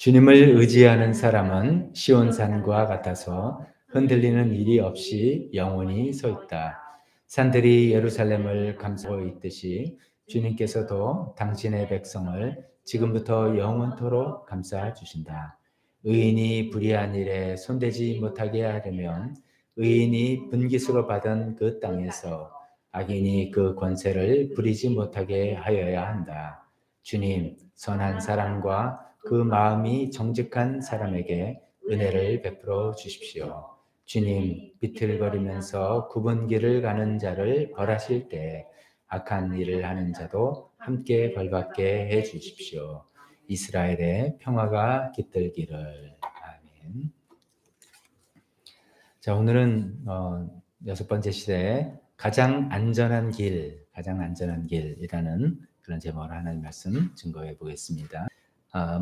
주님을 의지하는 사람은 시온산과 같아서 흔들리는 일이 없이 영원히 서 있다. 산들이 예루살렘을 감싸고 있듯이 주님께서도 당신의 백성을 지금부터 영원토록 감싸 주신다. 의인이 불의한 일에 손대지 못하게 하려면 의인이 분깃으로 받은 그 땅에서 악인이 그 권세를 부리지 못하게 하여야 한다. 주님, 선한 사람과 그 마음이 정직한 사람에게 은혜를 베풀어 주십시오. 주님, 비틀거리면서 굽은 길을 가는 자를 벌하실 때 악한 일을 하는 자도 함께 벌받게 해 주십시오. 이스라엘의 평화가 깃들기를. 아멘. 자, 오늘은 여섯 번째 시대에 가장 안전한 길이라는 그런 제목으로 하나님 말씀 증거해 보겠습니다.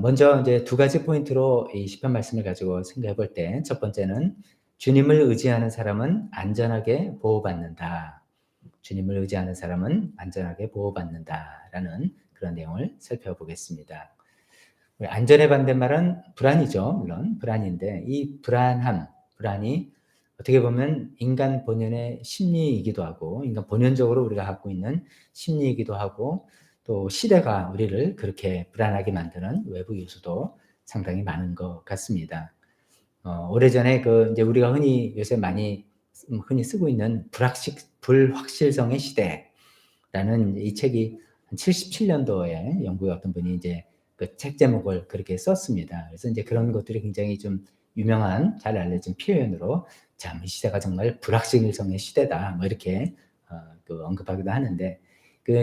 먼저 이제 두 가지 포인트로 이 시편 말씀을 가지고 생각해 볼 때, 첫 번째는 주님을 의지하는 사람은 안전하게 보호받는다. 주님을 의지하는 사람은 안전하게 보호받는다라는 그런 내용을 살펴보겠습니다. 안전의 반대말은 불안이죠. 물론 불안인데 이 불안이 어떻게 보면 인간 본연의 심리이기도 하고 인간 본연적으로 우리가 갖고 있는 심리이기도 하고 또 시대가 우리를 그렇게 불안하게 만드는 외부 요소도 상당히 많은 것 같습니다. 오래전에 이제 우리가 요새 많이 흔히 쓰고 있는 불확실성의 시대라는 이 책이 77년도에 영국의 어떤 분이 이제 그 책 제목을 그렇게 썼습니다. 그래서 이제 그런 것들이 굉장히 좀 유명한, 잘 알려진 표현으로 참 이 시대가 정말 불확실성의 시대다. 뭐 이렇게 언급하기도 하는데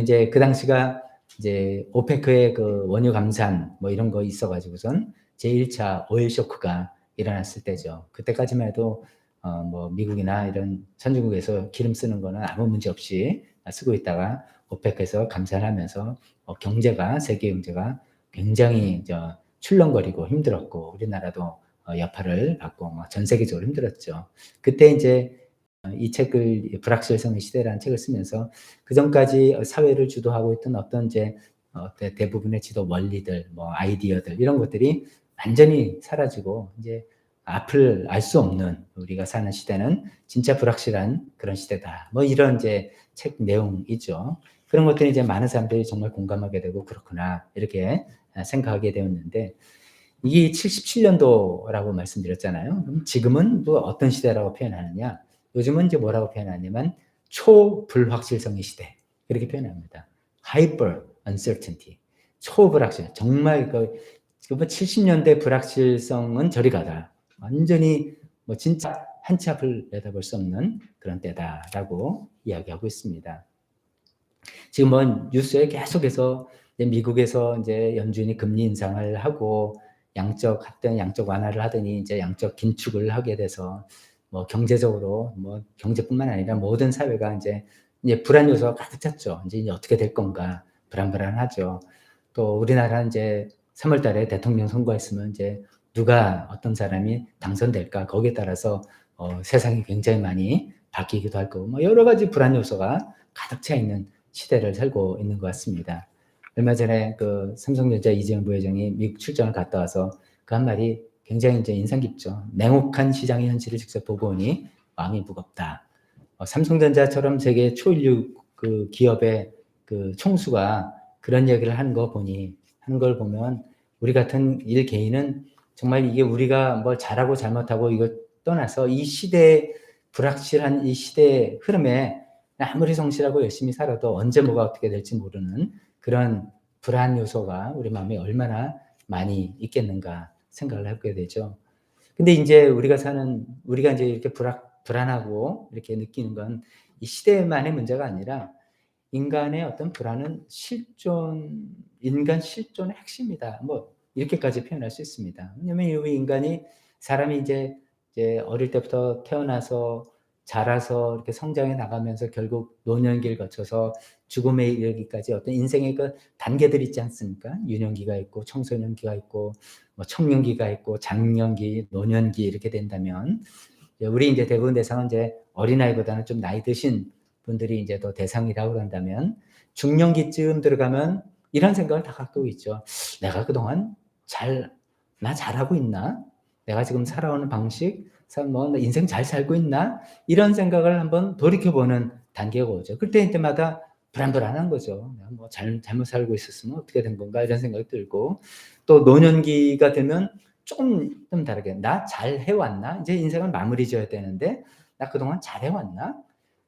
이제 그 당시가 이제 오페크의 그 원유 감산 뭐 이런 거 있어가지고선 제1차 오일 쇼크가 일어났을 때죠. 그때까지만 해도 뭐 미국이나 이런 선진국에서 기름 쓰는 거는 아무 문제 없이 쓰고 있다가 오페크에서 감산을 하면서 세계 경제가 굉장히 출렁거리고 힘들었고 우리나라도 여파를 받고 전 세계적으로 힘들었죠. 그때 이제 이 책을 불확실성의 시대라는 책을 쓰면서 그 전까지 사회를 주도하고 있던 어떤 이제 대부분의 지도 원리들, 뭐 아이디어들 이런 것들이 완전히 사라지고 이제 앞을 알 수 없는 우리가 사는 시대는 진짜 불확실한 그런 시대다. 뭐 이런 이제 책 내용이죠. 그런 것들이 이제 많은 사람들이 정말 공감하게 되고 그렇구나 이렇게 생각하게 되었는데 이게 77년도라고 말씀드렸잖아요. 그럼 지금은 또 어떤 시대라고 표현하느냐? 요즘은 이제 뭐라고 표현하냐면 초불확실성의 시대 그렇게 표현합니다. Hyper uncertainty, 초불확실. 정말 70년대 불확실성은 저리 가다. 완전히 뭐 진짜 한 치 앞을 내다볼 수 없는 그런 때다라고 이야기하고 있습니다. 지금 뭐 뉴스에 계속해서 미국에서 이제 연준이 금리 인상을 하고 양적 완화를 하더니 이제 양적 긴축을 하게 돼서 뭐 경제적으로 뭐 경제뿐만 아니라 모든 사회가 이제 불안 요소가 가득 찼죠. 이제 어떻게 될 건가 불안하죠. 또 우리나라 이제 3월 달에 대통령 선거했으면 이제 누가 어떤 사람이 당선될까 거기에 따라서 세상이 굉장히 많이 바뀌기도 할 거고 뭐 여러 가지 불안 요소가 가득 차 있는 시대를 살고 있는 것 같습니다. 얼마 전에 그 삼성전자 이재용 부회장이 미국 출장을 갔다 와서 그 한 말이 굉장히 이제 인상 깊죠. 냉혹한 시장의 현실을 직접 보고 오니 마음이 무겁다. 삼성전자처럼 세계 초일류 그 기업의 그 총수가 그런 얘기를 하는 걸 보면 우리 같은 일 개인은 정말 이게 우리가 뭐 잘하고 잘못하고 이걸 떠나서 이 시대의 불확실한 이 시대의 흐름에 아무리 성실하고 열심히 살아도 언제 뭐가 어떻게 될지 모르는 그런 불안 요소가 우리 마음에 얼마나 많이 있겠는가 생각을 하게 되죠. 근데 이제 우리가 이제 이렇게 불안하고 이렇게 느끼는 건 이 시대만의 문제가 아니라 인간의 어떤 불안은 인간 실존의 핵심이다. 뭐 이렇게까지 표현할 수 있습니다. 왜냐하면 이 인간이 사람이 이제 어릴 때부터 태어나서 자라서 이렇게 성장해 나가면서 결국 노년기를 거쳐서 죽음에 이르기까지 어떤 인생의 그 단계들이 있지 않습니까? 유년기가 있고 청소년기가 있고 뭐 청년기가 있고 장년기, 노년기 이렇게 된다면 우리 이제 대부분 대상은 이제 어린아이보다는 좀 나이 드신 분들이 이제 더 대상이라고 한다면 중년기쯤 들어가면 이런 생각을 다 갖고 있죠. 내가 그동안 잘 나 잘하고 있나? 내가 지금 살아오는 방식, 뭐 인생 잘 살고 있나? 이런 생각을 한번 돌이켜보는 단계가 오죠. 그때 때마다 불안불안한 거죠. 내가 뭐 잘못 살고 있었으면 어떻게 된 건가 이런 생각이 들고, 또 노년기가 되면 좀 다르게 나 잘 해왔나? 이제 인생을 마무리 지어야 되는데 나 그동안 잘 해왔나?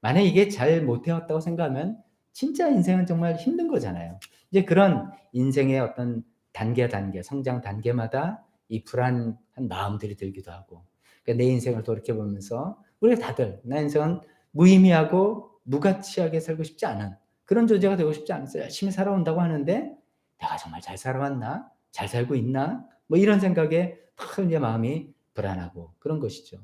만약에 이게 잘 못 해왔다고 생각하면 진짜 인생은 정말 힘든 거잖아요. 이제 그런 인생의 어떤 단계 성장 단계마다 이 불안한 마음들이 들기도 하고, 그러니까 내 인생을 돌이켜보면서 우리가 다들 나 인생은 무의미하고 무가치하게 살고 싶지 않은 그런 존재가 되고 싶지 않았어요. 열심히 살아온다고 하는데 내가 정말 잘 살아왔나? 잘 살고 있나? 뭐 이런 생각에 탁 이제 마음이 불안하고 그런 것이죠.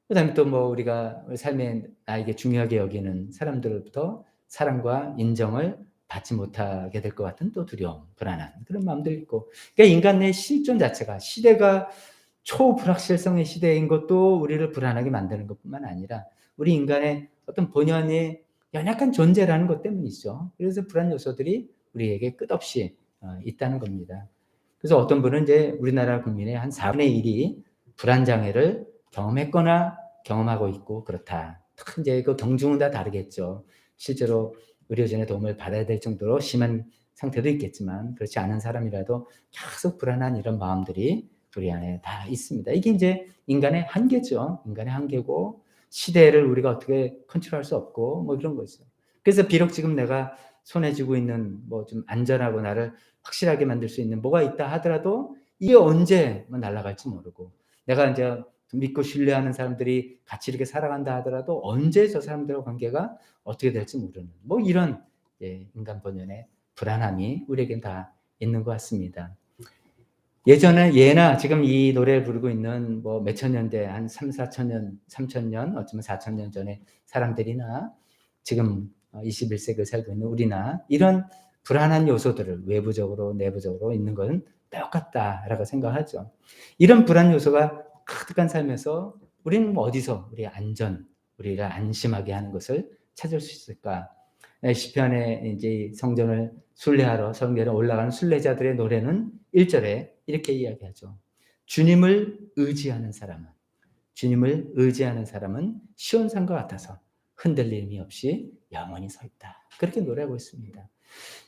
그다음에 또 뭐 우리가 삶에 나에게 중요하게 여기는 사람들로부터 사랑과 인정을 받지 못하게 될 것 같은 또 두려움, 불안한 그런 마음도 있고, 그러니까 인간의 실존 자체가 시대가 초불확실성의 시대인 것도 우리를 불안하게 만드는 것뿐만 아니라 우리 인간의 어떤 본연의 연약한 존재라는 것 때문이죠. 그래서 불안 요소들이 우리에게 끝없이 있다는 겁니다. 그래서 어떤 분은 이제 우리나라 국민의 한 4분의 1이 불안 장애를 경험했거나 경험하고 있고 그렇다. 이제 그 경중은 다 다르겠죠. 실제로 의료진의 도움을 받아야 될 정도로 심한 상태도 있겠지만 그렇지 않은 사람이라도 계속 불안한 이런 마음들이 우리 안에 다 있습니다. 이게 이제 인간의 한계죠. 인간의 한계고 시대를 우리가 어떻게 컨트롤할 수 없고 뭐 이런 거죠. 그래서 비록 지금 내가 손에 쥐고 있는 뭐 좀 안전하고 나를 확실하게 만들 수 있는 뭐가 있다 하더라도 이게 언제 날아갈지 모르고, 내가 이제 믿고 신뢰하는 사람들이 같이 이렇게 살아간다 하더라도 언제 저 사람들과 관계가 어떻게 될지 모르는 뭐 이런 인간 본연의 불안함이 우리에겐 다 있는 것 같습니다. 예전에 예나 지금 이 노래를 부르고 있는 뭐 몇천 년대 한 3,4,000년, 3,000년, 어쩌면 4,000년 전에 사람들이나 지금 21세기를 살고 있는 우리나 이런 불안한 요소들을 외부적으로 내부적으로 있는 것은 똑같다라고 생각하죠. 이런 불안 요소가 가득한 삶에서 우리는 뭐 어디서 우리의 안전, 우리를 안심하게 하는 것을 찾을 수 있을까? 시편에 이제 성전을 순례하러 성전에 올라가는 순례자들의 노래는 1절에 이렇게 이야기하죠. 주님을 의지하는 사람은 시온산과 같아서 흔들림이 없이 영원히 서 있다. 그렇게 노래하고 있습니다.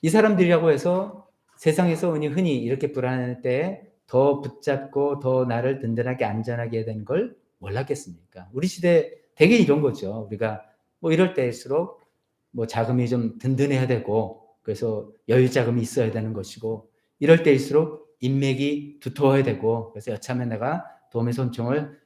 이 사람들이라고 해서 세상에서 흔히 이렇게 불안할 때 더 붙잡고 더 나를 든든하게 안전하게 되는 걸 몰랐겠습니까? 우리 시대 되게 이런 거죠. 우리가 뭐 이럴 때일수록 뭐 자금이 좀 든든해야 되고 그래서 여유 자금이 있어야 되는 것이고, 이럴 때일수록 인맥이 두터워야 되고 그래서 여차하면 내가 도움의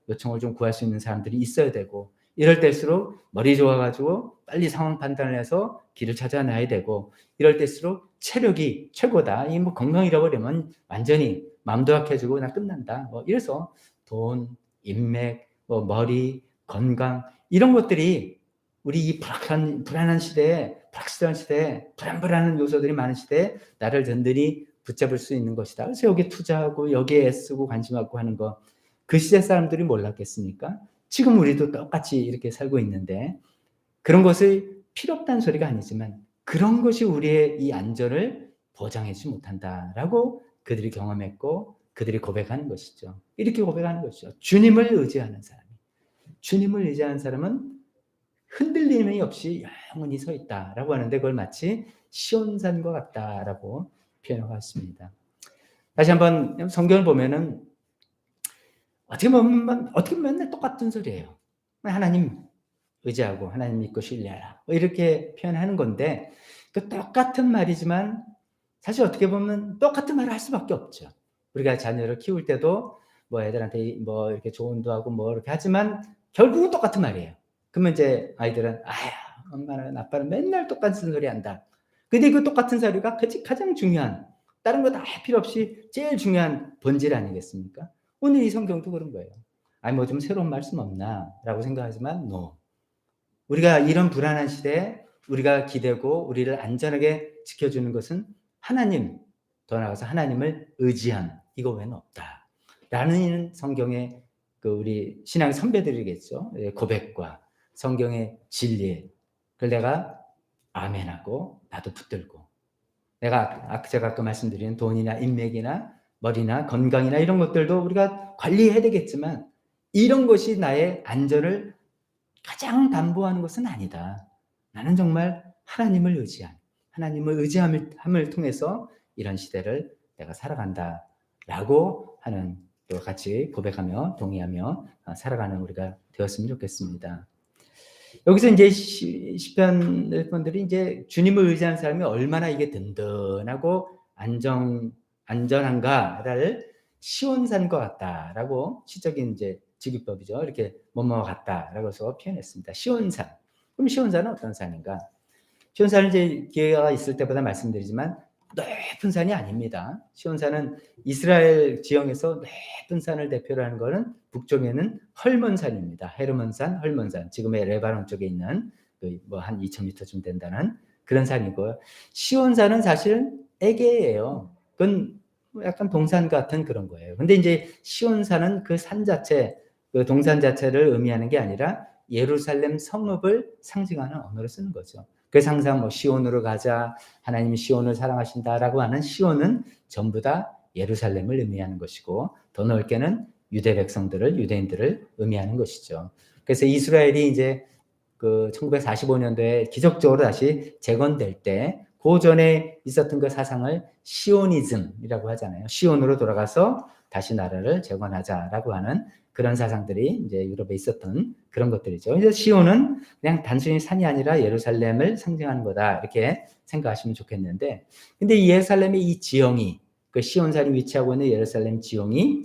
요청을 좀 구할 수 있는 사람들이 있어야 되고, 이럴 때일수록 머리 좋아가지고 빨리 상황 판단을 해서 길을 찾아내야 되고, 이럴 때일수록 체력이 최고다. 이 뭐 건강 잃어버리면 완전히 마음도 약해지고 나 끝난다. 뭐 이래서 돈, 인맥, 뭐 머리, 건강 이런 것들이 우리 이 불안한 시대에, 불확실한 시대에, 불안한 요소들이 많은 시대에 나를 든든히 붙잡을 수 있는 것이다. 그래서 여기에 투자하고 여기에 애쓰고 관심하고 하는 거, 그 시대 사람들이 몰랐겠습니까? 지금 우리도 똑같이 이렇게 살고 있는데 그런 것을 필요 없다는 소리가 아니지만 그런 것이 우리의 이 안전을 보장해주지 못한다라고 그들이 경험했고 그들이 고백하는 것이죠. 이렇게 고백하는 것이죠. 주님을 의지하는 사람은 흔들림이 없이 영원히 서 있다라고 하는데 그걸 마치 시온산과 같다라고 표현하고 있습니다. 다시 한번 성경을 보면은 어떻게 보면 맨날 똑같은 소리예요. 하나님 의지하고 하나님 믿고 신뢰하라 이렇게 표현하는 건데 그 똑같은 말이지만 사실 어떻게 보면 똑같은 말을 할 수밖에 없죠. 우리가 자녀를 키울 때도 뭐 애들한테 뭐 이렇게 조언도 하고 뭐 이렇게 하지만 결국은 똑같은 말이에요. 그러면 이제 아이들은 아야 엄마는 아빠는 맨날 똑같은 소리 한다. 근데 그 똑같은 소리가 가장 중요한, 다른 거 다 할 필요 없이 제일 중요한 본질 아니겠습니까? 오늘 이 성경도 그런 거예요. 아니 뭐 좀 새로운 말씀 없나라고 생각하지만 우리가 이런 불안한 시대에 우리가 기대고 우리를 안전하게 지켜주는 것은 하나님, 더 나아가서 하나님을 의지한 이거 외에는 없다. 라는 성경의 그 우리 신앙 선배들이겠죠. 고백과 성경의 진리. 그걸 내가 아멘하고 나도 붙들고, 제가 아까 말씀드린 돈이나 인맥이나 머리나 건강이나 이런 것들도 우리가 관리해야 되겠지만 이런 것이 나의 안전을 가장 담보하는 것은 아니다. 나는 정말 하나님을 의지한, 하나님을 의지함을 통해서 이런 시대를 내가 살아간다라고 하는, 또 같이 고백하며 동의하며 살아가는 우리가 되었으면 좋겠습니다. 여기서 이제 시편 분들이 이제 주님을 의지하는 사람이 얼마나 이게 든든하고 안전한가를 시온산과 같다라고 시적인 이제 직유법이죠. 이렇게 뭐뭐와 같다라고 해서 표현했습니다. 시온산. 그럼 시온산은 어떤 산인가? 시온산은 이제 기회가 있을 때마다 말씀드리지만 높은 산이 아닙니다. 시온산은 이스라엘 지형에서 높은 산을 대표로 하는 것은 북쪽에는 헐몬산입니다. 헤르몬산, 헐몬산. 지금의 레바논 쪽에 있는 뭐 한 2,000m쯤 된다는 그런 산이고요. 시온산은 사실은 에게예요. 그건 약간 동산 같은 그런 거예요. 근데 이제 시온산은 그 산 자체, 그 동산 자체를 의미하는 게 아니라 예루살렘 성읍을 상징하는 언어로 쓰는 거죠. 그래서 항상 뭐 시온으로 가자, 하나님이 시온을 사랑하신다라고 하는 시온은 전부 다 예루살렘을 의미하는 것이고, 더 넓게는 유대 백성들을, 유대인들을 의미하는 것이죠. 그래서 이스라엘이 이제 그 1945년도에 기적적으로 다시 재건될 때, 그 전에 있었던 그 사상을 시오니즘이라고 하잖아요. 시온으로 돌아가서 다시 나라를 재건하자라고 하는 그런 사상들이 이제 유럽에 있었던 그런 것들이죠. 그래서 시온은 그냥 단순히 산이 아니라 예루살렘을 상징하는 거다, 이렇게 생각하시면 좋겠는데, 근데 이 예루살렘의 이 지형이, 그 시온산이 위치하고 있는 예루살렘 지형이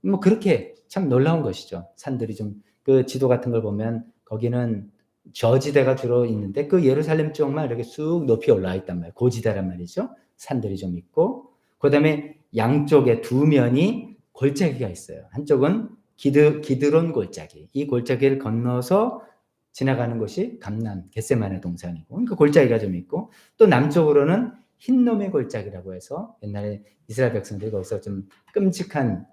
뭐 그렇게 참 놀라운 것이죠. 산들이 좀, 그 지도 같은 걸 보면 거기는 저지대가 주로 있는데 그 예루살렘 쪽만 이렇게 쑥 높이 올라와 있단 말이에요. 고지대란 말이죠. 산들이 좀 있고, 그 다음에 양쪽에 두 면이 골짜기가 있어요. 한쪽은 기드론 골짜기. 이 골짜기를 건너서 지나가는 곳이 감람 겟세마네 동산이고, 그 골짜기가 좀 있고, 또 남쪽으로는 흰놈의 골짜기라고 해서 옛날에 이스라엘 백성들이 거기서 좀 끔찍한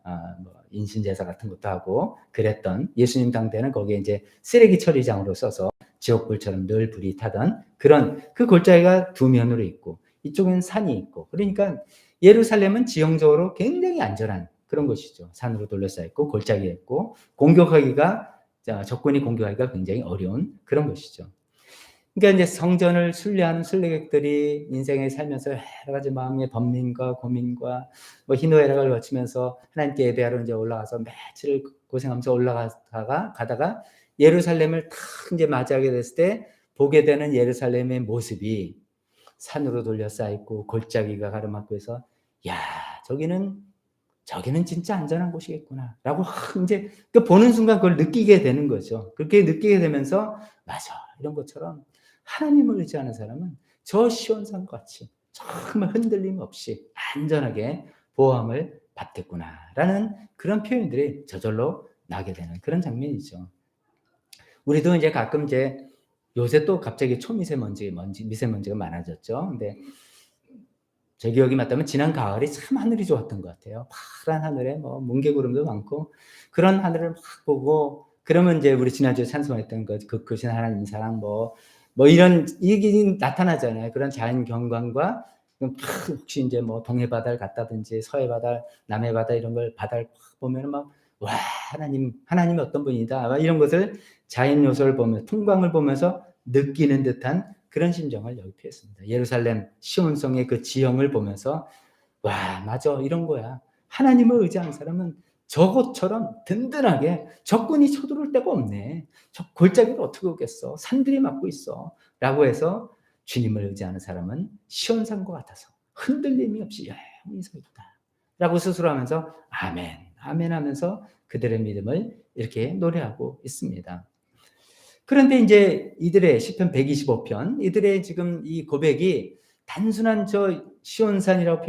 뭐 인신제사 같은 것도 하고 그랬던, 예수님 당대는 거기에 이제 쓰레기 처리장으로 써서 지옥불처럼 늘 불이 타던 그런 그 골짜기가 두 면으로 있고, 이쪽엔 산이 있고, 그러니까 예루살렘은 지형적으로 굉장히 안전한 그런 곳이죠. 산으로 둘러싸여 있고 골짜기가 있고, 적군이 공격하기가 굉장히 어려운 그런 것이죠. 그러니까 이제 성전을 순례하는 순례객들이 인생에 살면서 여러 가지 마음의 번민과 고민과 뭐 희노애락을 거치면서 하나님께 예배하러 이제 올라가서 며칠 고생하면서 가다가 예루살렘을 탁 이제 맞이하게 됐을 때 보게 되는 예루살렘의 모습이 산으로 둘러싸여 있고 골짜기가 가로막고 해서, 야, 저기는 진짜 안전한 곳이겠구나라고 이제 그 보는 순간 그걸 느끼게 되는 거죠. 그렇게 느끼게 되면서, 맞아, 이런 것처럼 하나님을 의지하는 사람은 저 시온산 같이 정말 흔들림 없이 안전하게 보호함을 받겠구나라는 그런 표현들이 저절로 나게 되는 그런 장면이죠. 우리도 이제 가끔 이제 요새 또 갑자기 미세먼지가 많아졌죠. 근데 제 기억이 맞다면 지난 가을이 참 하늘이 좋았던 것 같아요. 파란 하늘에 뭐 뭉게구름도 많고, 그런 하늘을 막 보고, 그러면 이제 우리 지난주에 찬송했던 그 크신 하나님 사랑 뭐 이런 이게 나타나잖아요. 그런 자연 경관과 혹시 이제 뭐 동해 바다를 갔다든지 서해 바다, 남해 바다 이런 걸 바다를 보면 막, 와, 하나님이 어떤 분이다, 이런 것을 자연 요소를 보면, 풍광을 보면서 느끼는 듯한 그런 심정을 여기 표했습니다. 예루살렘 시온성의 그 지형을 보면서, 와, 맞아, 이런 거야. 하나님을 의지하는 사람은 저것처럼 든든하게 적군이 쳐들어올 데가 없네. 저 골짜기를 어떻게 오겠어? 산들이 막고 있어. 라고 해서 주님을 의지하는 사람은 시온산과 같아서 흔들림이 없이 영원히 서 있다. 라고 스스로 하면서 아멘, 아멘 하면서 그들의 믿음을 이렇게 노래하고 있습니다. 그런데 이제 이들의 시편 125편, 이들의 지금 이 고백이 단순한 저 시온산이라고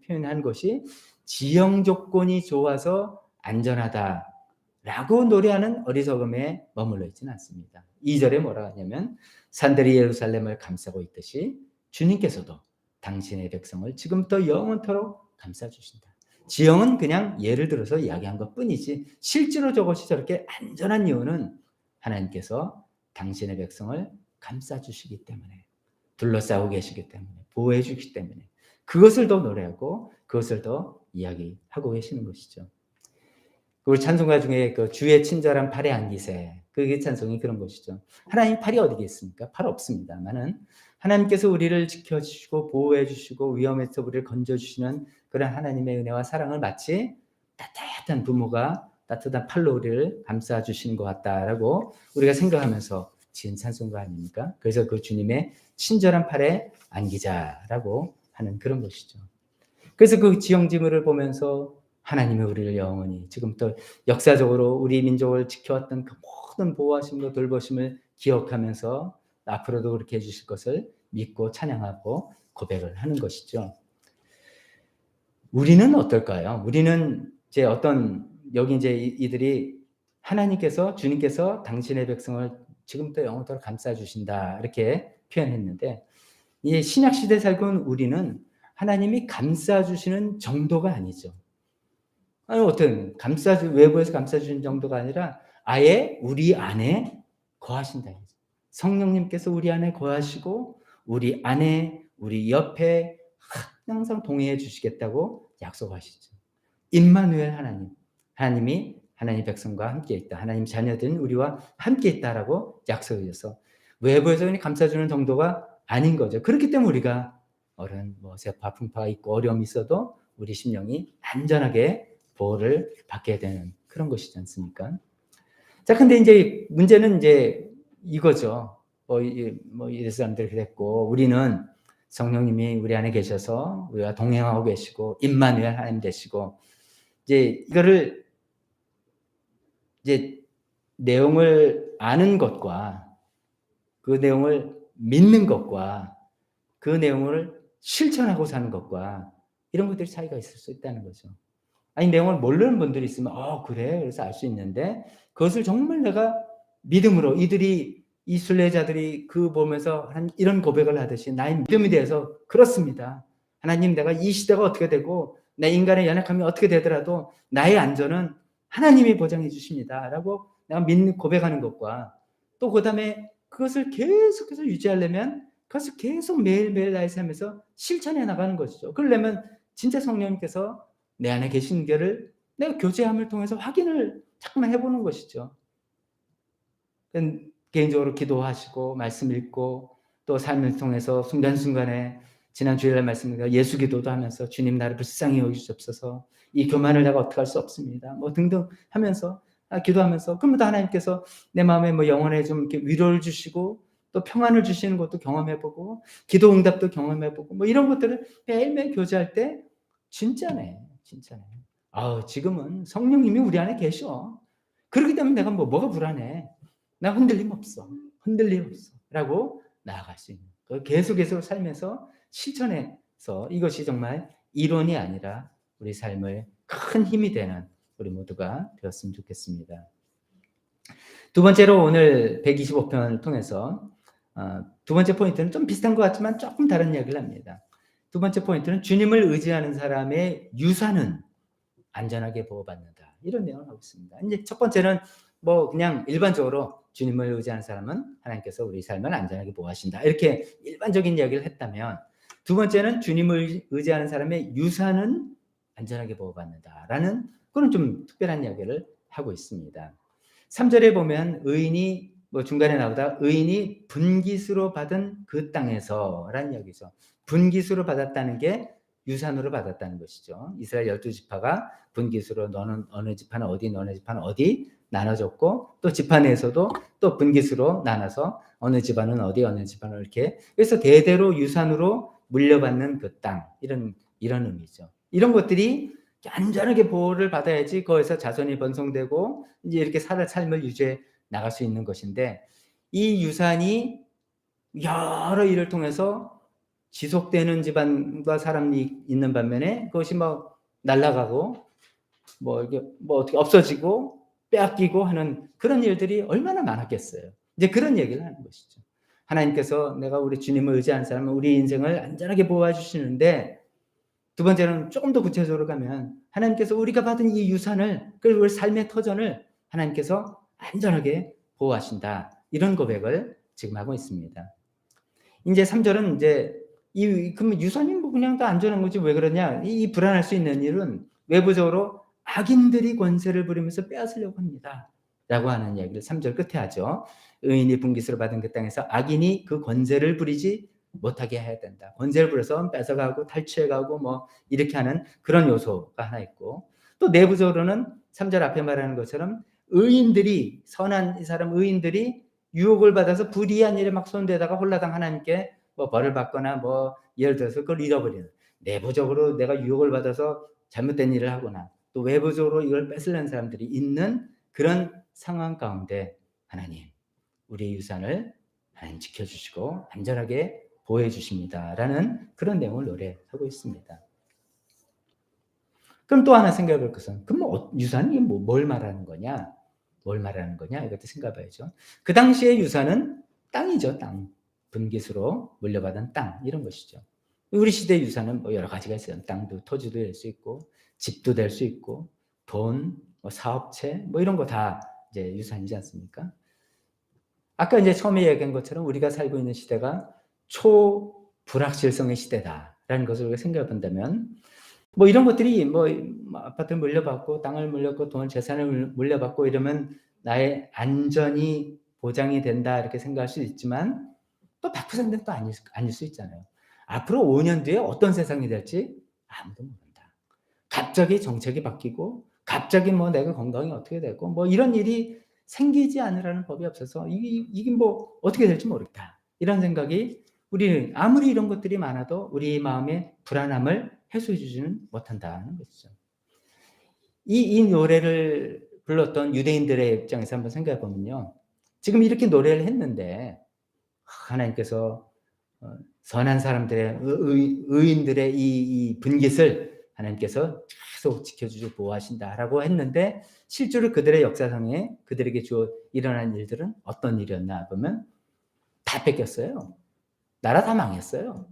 표현한 것이 지형 조건이 좋아서 안전하다라고 노래하는 어리석음에 머물러 있지는 않습니다. 2절에 뭐라 하냐면, 산들이 예루살렘을 감싸고 있듯이 주님께서도 당신의 백성을 지금부터 영원토록 감싸주신다. 지형은 그냥 예를 들어서 이야기한 것 뿐이지, 실제로 저것이 저렇게 안전한 이유는 하나님께서 당신의 백성을 감싸주시기 때문에, 둘러싸고 계시기 때문에, 보호해 주시기 때문에, 그것을 더 노래하고 그것을 더 이야기하고 계시는 것이죠. 우리 찬송가 중에 그 주의 친절한 팔에 안기세, 그게 찬송이 그런 것이죠. 하나님 팔이 어디 있습니까? 팔 없습니다만은 하나님께서 우리를 지켜주시고 보호해주시고 위험에서 우리를 건져주시는 그런 하나님의 은혜와 사랑을 마치 따뜻한 부모가 따뜻한 팔로 우리를 감싸주시는 것 같다라고 우리가 생각하면서 지은 찬송가 아닙니까? 그래서 그 주님의 친절한 팔에 안기자라고 하는 그런 것이죠. 그래서 그 지형지물을 보면서 하나님의 우리를 영원히 지금부터 역사적으로 우리 민족을 지켜왔던 그 모든 보호하심과 돌보심을 기억하면서 앞으로도 그렇게 해주실 것을 믿고 찬양하고 고백을 하는 것이죠. 우리는 어떨까요? 우리는 이제 여기 이제 이들이 하나님께서, 주님께서 당신의 백성을 지금부터 영원토록 감싸주신다 이렇게 표현했는데, 이 신약시대 살고 있는 우리는 하나님이 감싸주시는 정도가 아니죠. 아니, 외부에서 감싸주는 정도가 아니라 아예 우리 안에 거하신다. 성령님께서 우리 안에 거하시고 우리 안에, 우리 옆에 항상 동행해 주시겠다고 약속하시죠. 임마누엘 하나님이 하나님 백성과 함께 있다. 하나님 자녀들은 우리와 함께 있다라고 약속해 줘서 외부에서 그냥 감싸주는 정도가 아닌 거죠. 그렇기 때문에 우리가 세파, 풍파가 있고 어려움이 있어도 우리 심령이 안전하게 보호를 받게 되는 그런 것이지 않습니까? 자, 근데 이제 문제는 이제 이거죠. 이런 사람들이 그랬고, 우리는 성령님이 우리 안에 계셔서 우리가 동행하고 계시고, 임마누엘 하나님 되시고, 이제 이거를 이제 내용을 아는 것과 그 내용을 믿는 것과 그 내용을 실천하고 사는 것과 이런 것들이 차이가 있을 수 있다는 거죠. 아니, 내용을 모르는 분들이 있으면 그래, 그래서 알 수 있는데 그것을 정말 내가 믿음으로, 이 순례자들이 그 보면서 이런 고백을 하듯이 나의 믿음에 대해서 그렇습니다. 하나님, 내가 이 시대가 어떻게 되고 내 인간의 연약함이 어떻게 되더라도 나의 안전은 하나님이 보장해 주십니다 라고 내가 믿는 고백하는 것과, 또 그 다음에 그것을 계속해서 유지하려면 그것을 계속 매일매일 나의 삶에서 실천해 나가는 것이죠. 그러려면 진짜 성령님께서 내 안에 계신 게를 내가 교제함을 통해서 확인을 자꾸만 해보는 것이죠. 개인적으로 기도하시고 말씀 읽고 또 삶을 통해서 순간순간에 지난 주일날 말씀드린 예수 기도도 하면서 주님, 나를 불쌍히 여기시옵소서, 이 교만을 내가 어떻게 할 수 없습니다 등등 하면서 기도하면서, 그러면 하나님께서 내 마음에 영혼에 좀 이렇게 위로를 주시고 또 평안을 주시는 것도 경험해보고 기도 응답도 경험해보고 이런 것들을 매일매일 교제할 때 진짜네. 지금은 성령님이 우리 안에 계셔. 그렇기 때문에 내가 뭐가 불안해. 나 흔들림 없어 라고 나아갈 수 있는, 계속해서 살면서 실천해서 이것이 정말 이론이 아니라 우리 삶을 큰 힘이 되는 우리 모두가 되었으면 좋겠습니다. 두 번째로 오늘 125편을 통해서 두 번째 포인트는 좀 비슷한 것 같지만 조금 다른 이야기를 합니다. 두 번째 포인트는 주님을 의지하는 사람의 유산은 안전하게 보호받는다, 이런 내용을 하고 있습니다. 이제 첫 번째는 그냥 일반적으로 주님을 의지하는 사람은 하나님께서 우리 삶을 안전하게 보호하신다, 이렇게 일반적인 이야기를 했다면, 두 번째는 주님을 의지하는 사람의 유산은 안전하게 보호받는다라는 그런 좀 특별한 이야기를 하고 있습니다. 3절에 보면 의인이 중간에 나오다 의인이 분깃으로 받은 그 땅에서라는 이야기죠. 분깃으로 받았다는 게 유산으로 받았다는 것이죠. 이스라엘 12지파가 분깃으로 너는 어느 지파는 어디, 너네 지파는 어디 나눠졌고, 또 지파 내에서도 또 분깃으로 나눠서 어느 집안은 어디, 어느 집안은 이렇게, 그래서 대대로 유산으로 물려받는 그 땅, 이런 의미죠. 이런 것들이 안전하게 보호를 받아야지 거기서 자손이 번성되고 이제 이렇게 삶을 유지해 나갈 수 있는 것인데, 이 유산이 여러 일을 통해서 지속되는 집안과 사람이 있는 반면에 그것이 날아가고 이게 어떻게 없어지고 빼앗기고 하는 그런 일들이 얼마나 많았겠어요. 이제 그런 얘기를 하는 것이죠. 하나님께서 내가 우리 주님을 의지하는 사람은 우리 인생을 안전하게 보호해 주시는데, 두 번째는 조금 더 구체적으로 가면 하나님께서 우리가 받은 이 유산을, 그리고 우리 삶의 터전을 하나님께서 안전하게 보호하신다, 이런 고백을 지금 하고 있습니다. 이제 3절은 그러면 유산이 그냥 다 안전한 거지 왜 그러냐. 이 불안할 수 있는 일은 외부적으로 악인들이 권세를 부리면서 빼앗으려고 합니다. 라고 하는 이야기를 3절 끝에 하죠. 의인이 분깃으로 받은 그 땅에서 악인이 그 권세를 부리지 못하게 해야 된다. 권세를 부려서 뺏어가고 탈취해가고 뭐 이렇게 하는 그런 요소가 하나 있고, 또 내부적으로는 3절 앞에 말하는 것처럼 의인들이, 선한 이 사람 의인들이 유혹을 받아서 불의한 일에 막 손대다가 홀라당 하나님께 뭐 벌을 받거나 뭐 예를 들어서 그걸 잃어버리는, 내부적으로 내가 유혹을 받아서 잘못된 일을 하거나 또 외부적으로 이걸 뺏으려는 사람들이 있는 그런 상황 가운데 하나님, 우리의 유산을 하나님 지켜주시고 안전하게 보호해 주십니다라는 그런 내용을 노래하고 있습니다. 그럼 또 하나 생각해 볼 것은, 그럼 뭐 유산이 뭘 말하는 거냐? 뭘 말하는 거냐? 이것도 생각해 봐야죠. 그 당시의 유산은 땅이죠, 땅. 분깃으로 물려받은 땅, 이런 것이죠. 우리 시대 유산은 뭐 여러 가지가 있어요. 땅도, 토지도 될 수 있고, 집도 될 수 있고, 돈, 뭐 사업체, 뭐 이런 거 다 이제 유산이지 않습니까? 아까 이제 처음에 얘기한 것처럼 우리가 살고 있는 시대가 초불확실성의 시대다라는 것을 우리가 생각해 본다면, 뭐 이런 것들이 뭐 아파트를 물려받고 땅을 물려받고 돈 재산을 물려받고 이러면 나의 안전이 보장이 된다 이렇게 생각할 수 있지만, 또 100%는 또 아닐 수 있잖아요. 앞으로 5년 뒤에 어떤 세상이 될지 아무도 모른다. 갑자기 정책이 바뀌고 갑자기 뭐 내가 건강이 어떻게 되고 뭐 이런 일이 생기지 않으라는 법이 없어서 이게 뭐 어떻게 될지 모르겠다. 이런 생각이, 우리는 아무리 이런 것들이 많아도 우리 마음의 불안함을 해소해 주지는 못한다는 것이죠. 이 노래를 불렀던 유대인들의 입장에서 한번 생각해 보면요. 지금 이렇게 노래를 했는데 하나님께서 선한 사람들의 의인들의 이 분깃을 하나님께서 계속 지켜주시고 보호하신다라고 했는데, 실제로 그들의 역사상에 그들에게 일어난 일들은 어떤 일이었나 보면 다 뺏겼어요. 나라 다 망했어요.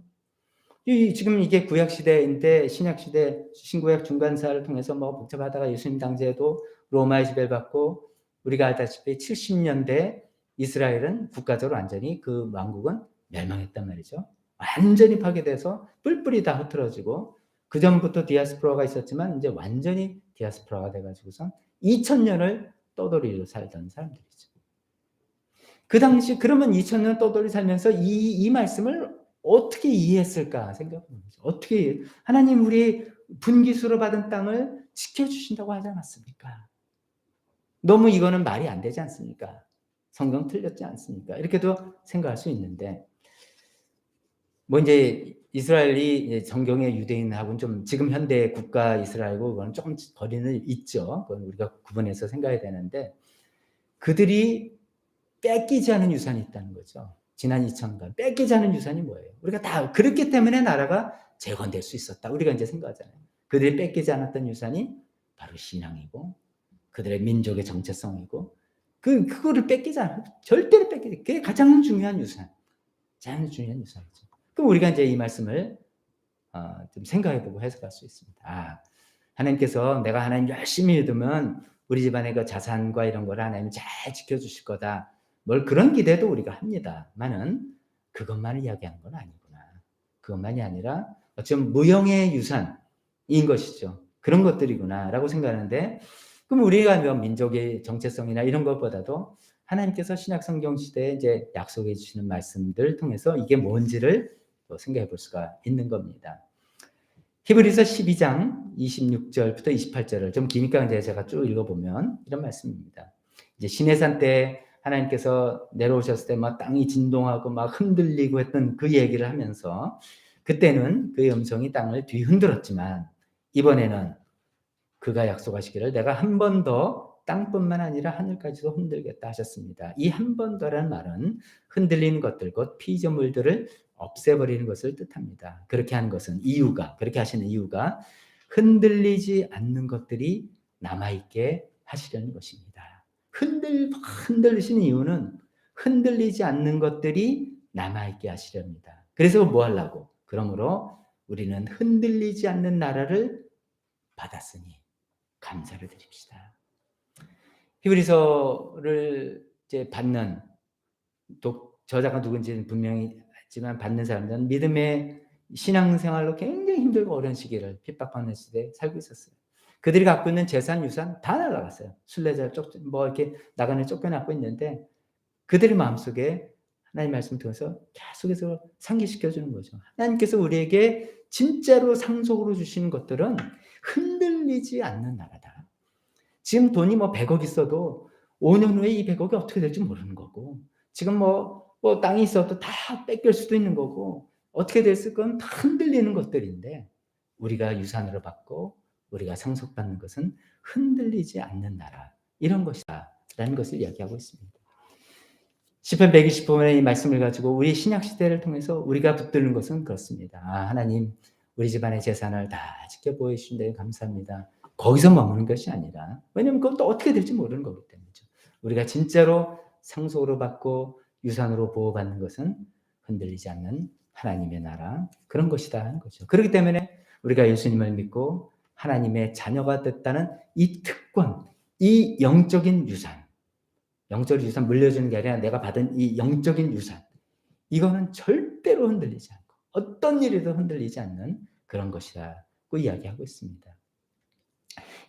지금 이게 구약 시대인데 신약 시대 신구약 중간사를 통해서 뭐 복잡하다가 예수님 당시에도 로마의 지배를 받고, 우리가 알다시피 70년대 이스라엘은 국가적으로 완전히 그 왕국은 멸망했단 말이죠. 완전히 파괴돼서 뿔뿔이 다 흩어지고, 그 전부터 디아스포라가 있었지만 이제 완전히 디아스포라가 돼가지고서 2000년을 떠돌이로 살던 사람들이죠. 그 당시 그러면 2000년 떠돌이 살면서 이 말씀을 어떻게 이해했을까 생각해보는 거죠. 어떻게 하나님 우리 분깃으로 받은 땅을 지켜주신다고 하지 않았습니까? 너무 이거는 말이 안 되지 않습니까? 성경 틀렸지 않습니까? 이렇게도 생각할 수 있는데, 뭐 이제 이스라엘이 정경의 유대인하고는 좀 지금 현대 국가 이스라엘하고 그건 조금 거리는 있죠. 그건 우리가 구분해서 생각해야 되는데, 그들이 뺏기지 않은 유산이 있다는 거죠. 지난 2000년 뺏기지 않은 유산이 뭐예요? 우리가 다 그렇기 때문에 나라가 재건될 수 있었다. 우리가 이제 생각하잖아요. 그들이 뺏기지 않았던 유산이 바로 신앙이고 그들의 민족의 정체성이고, 그거를 뺏기지 않아요. 절대로 뺏기지. 그게 가장 중요한 유산. 가장 중요한 유산이죠. 그럼 우리가 이제 이 말씀을 좀 생각해보고 해석할 수 있습니다. 하나님께서 내가 하나님 열심히 믿으면 우리 집안의 그 자산과 이런 걸 하나님 잘 지켜주실 거다. 뭘 그런 기대도 우리가 합니다만은 그것만을 이야기하는 건 아니구나. 그것만이 아니라 어쩌면 무형의 유산인 것이죠. 그런 것들이구나라고 생각하는데, 그럼 우리가 민족의 정체성이나 이런 것보다도 하나님께서 신약 성경 시대에 이제 약속해 주시는 말씀들 통해서 이게 뭔지를 생각해 볼 수가 있는 겁니다. 히브리서 12장 26절부터 28절을 좀 기니까 이제 제가 쭉 읽어보면 이런 말씀입니다. 이제 시내산 때 하나님께서 내려오셨을 때 막 땅이 진동하고 막 흔들리고 했던 그 얘기를 하면서, 그때는 그의 음성이 땅을 뒤흔들었지만 이번에는 그가 약속하시기를 내가 한 번 더 땅뿐만 아니라 하늘까지도 흔들겠다 하셨습니다. 이 한 번 더라는 말은 흔들리는 것들, 곧 피조물들을 없애버리는 것을 뜻합니다. 그렇게 하는 것은 그렇게 하시는 이유가 흔들리지 않는 것들이 남아있게 하시려는 것입니다. 흔들리시는 이유는 흔들리지 않는 것들이 남아있게 하시렵니다. 그래서 뭐 하려고? 그러므로 우리는 흔들리지 않는 나라를 받았으니 감사를 드립시다. 히브리서를 이제 받는 저자가 누군지는 분명히 했지만 받는 사람들은 믿음의 신앙생활로 굉장히 힘들고 어려운 시기를 핍박받는 시대에 살고 있었어요. 그들이 갖고 있는 재산, 유산 다 날아갔어요. 순례자 뭐 이렇게 나간에 쫓겨나고 있는데 그들의 마음속에 하나님 말씀을 통해서 계속해서 상기시켜 주는 거죠. 하나님께서 우리에게 진짜로 상속으로 주시는 것들은 흔들리지 않는 나라다. 지금 돈이 뭐 100억 있어도 5년 후에 이 100억이 어떻게 될지 모르는 거고, 지금 뭐 땅이 있어도 다 뺏길 수도 있는 거고, 어떻게 됐을 건 다 흔들리는 것들인데, 우리가 유산으로 받고 우리가 상속받는 것은 흔들리지 않는 나라, 이런 것이다 라는 것을 이야기하고 있습니다. 시편 120편의 이 말씀을 가지고 우리 신약 시대를 통해서 우리가 붙드는 것은 그렇습니다. 하나님, 우리 집안의 재산을 다 지켜보여 주신 데 감사합니다. 거기서 머무는 것이 아니라, 왜냐하면 그건 또 어떻게 될지 모르는 거기 때문이죠. 우리가 진짜로 상속으로 받고 유산으로 보호받는 것은 흔들리지 않는 하나님의 나라, 그런 것이다 하는 거죠. 그렇기 때문에 우리가 예수님을 믿고 하나님의 자녀가 됐다는 이 특권, 이 영적인 유산, 영적인 유산 물려주는 게 아니라 내가 받은 이 영적인 유산, 이거는 절대로 흔들리지 않고 어떤 일에도 흔들리지 않는 그런 것이라고 이야기하고 있습니다.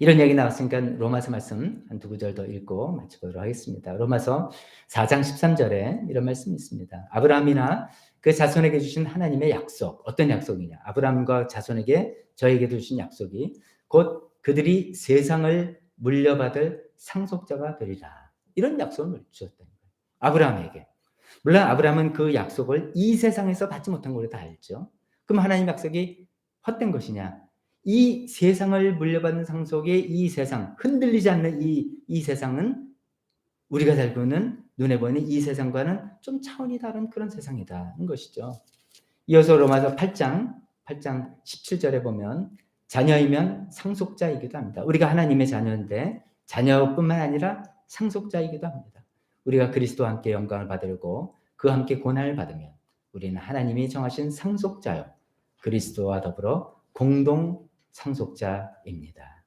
이런 얘기 나왔으니까 로마서 말씀 한 두 구절 더 읽고 마치도록 하겠습니다. 로마서 4장 13절에 이런 말씀이 있습니다. 아브라함이나 그 자손에게 주신 하나님의 약속, 어떤 약속이냐? 아브라함과 자손에게 저에게도 주신 약속이 곧 그들이 세상을 물려받을 상속자가 되리라. 이런 약속을 주셨다는 거예요. 아브라함에게. 물론 아브라함은 그 약속을 이 세상에서 받지 못한 걸 다 알죠. 그럼 하나님 약속이 헛된 것이냐? 이 세상을 물려받는 상속의 이 세상, 흔들리지 않는 이 세상은 우리가 살고 있는 눈에 보이는 이 세상과는 좀 차원이 다른 그런 세상이다는 것이죠. 이어서 로마서 8장 17절에 보면 자녀이면 상속자이기도 합니다. 우리가 하나님의 자녀인데 자녀뿐만 아니라 상속자이기도 합니다. 우리가 그리스도와 함께 영광을 받으려고 그와 함께 고난을 받으면 우리는 하나님이 정하신 상속자요, 그리스도와 더불어 공동 상속자입니다.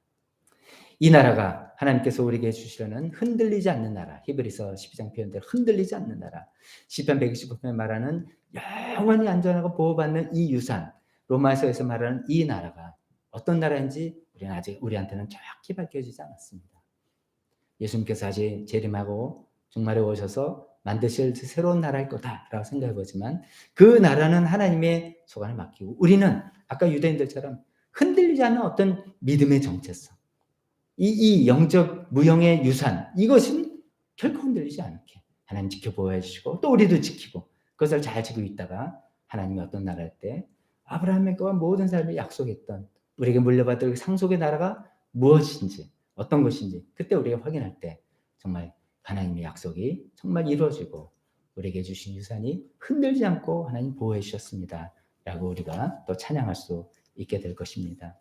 이 나라가 하나님께서 우리에게 주시려는 흔들리지 않는 나라, 히브리서 12장 표현대로 흔들리지 않는 나라, 시편 125편에 말하는 영원히 안전하고 보호받는 이 유산, 로마서에서 말하는 이 나라가 어떤 나라인지 우리는 아직 우리한테는 정확히 밝혀지지 않았습니다. 예수님께서 아직 재림하고 종말에 오셔서 만드실 새로운 나라일 거다라고 생각해 보지만 그 나라는 하나님의 소관을 맡기고 우리는 아까 유대인들처럼 흔들리지 않는 어떤 믿음의 정체성, 이 영적 무형의 유산, 이것은 결코 흔들리지 않게 하나님 지켜보아 주시고 또 우리도 지키고 그것을 잘 지키고 있다가 하나님이 어떤 나라일 때 아브라함과 모든 사람이 약속했던 우리에게 물려받을 상속의 나라가 무엇인지 어떤 것인지 그때 우리가 확인할 때 정말 하나님의 약속이 정말 이루어지고 우리에게 주신 유산이 흔들지 않고 하나님 보호해 주셨습니다 라고 우리가 또 찬양할 수 있게 될 것입니다.